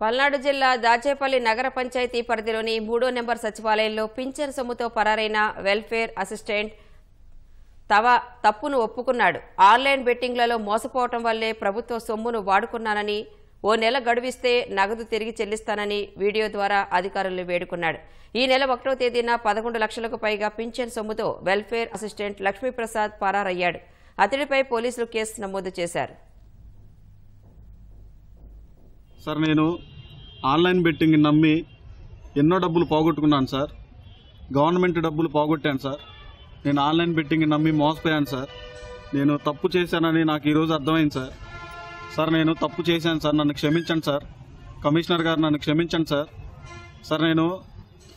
పల్నాడు జిల్లా దాచేపల్లి నగర పంచాయతీ పరిధిలోని 3వ నెంబర్ సచివాలయంలో పింఛన్ సొమ్ముతో పరారైన వెల్ఫేర్ అసిస్టెంట్ తప్పును ఒప్పుకున్నాడు. ఆన్లైన్ బెట్టింగ్లలో మోసపోవటం వల్లే ప్రభుత్వ సొమ్మును వాడుకున్నానని, ఓ నెల గడువిస్తే నగదు తిరిగి చెల్లిస్తానని వీడియో ద్వారా అధికారులను వేడుకున్నాడు. ఈ నెల 1వ తేదీన 11 లక్షలకు పైగా పింఛన్ సొమ్ముతో వెల్ఫేర్ అసిస్టెంట్ లక్ష్మీప్రసాద్ పరారయ్యాడు. అతడిపై పోలీసులు కేసు నమోదు చేశారు. సార్, నేను ఆన్లైన్ బెట్టింగ్ నమ్మి ఎన్నో డబ్బులు పోగొట్టుకున్నాను సార్. గవర్నమెంట్ డబ్బులు పోగొట్టాను సార్. నేను ఆన్లైన్ బెట్టింగ్ నమ్మి మోసపోయాను సార్. నేను తప్పు చేశానని నాకు ఈరోజు అర్థమైంది సార్. సార్, నేను తప్పు చేశాను సార్. నన్ను క్షమించండి సార్. కమిషనర్ గారు నన్ను క్షమించండి సార్. సార్,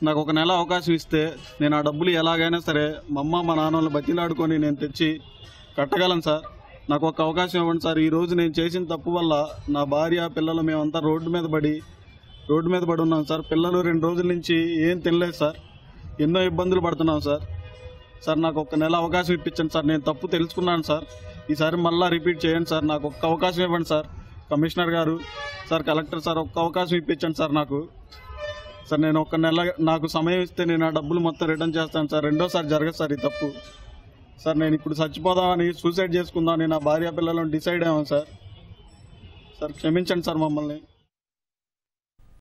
నాకు ఒక నెల అవకాశం ఇస్తే నేను ఆ డబ్బులు ఎలాగైనా సరే మా అమ్మ మా నాన్నలు బతిలాడుకొని నేను తెచ్చి కట్టగలను సార్. నాకు ఒక అవకాశం ఇవ్వండి సార్. ఈరోజు నేను చేసిన తప్పు వల్ల నా భార్య పిల్లలు మేమంతా రోడ్డు మీద పడి ఉన్నాం సార్. పిల్లలు 2 రోజుల నుంచి ఏం తినలేదు సార్. ఎన్నో ఇబ్బందులు పడుతున్నాం సార్. సార్, నాకు ఒక నెల అవకాశం ఇప్పించండి సార్. నేను తప్పు తెలుసుకున్నాను సార్. ఈసారి మళ్ళీ రిపీట్ చేయండి సార్. నాకు ఒక్క అవకాశం ఇవ్వండి సార్. కమిషనర్ గారు సార్, కలెక్టర్ సార్, ఒక్క అవకాశం ఇప్పించండి సార్ నాకు. సార్, నేను ఒక నెల నాకు సమయం ఇస్తే నేను ఆ డబ్బులు మొత్తం రిటర్న్ చేస్తాను సార్. రెండోసారి జరగదు సార్ ఈ తప్పు. సార్, నేను ఇప్పుడు చచ్చిపోదామని సూసైడ్ చేసుకుందామని నా భార్య పిల్లలను డిసైడ్ అయ్యాను సార్. సార్, క్షమించండి సార్ మమ్మల్ని.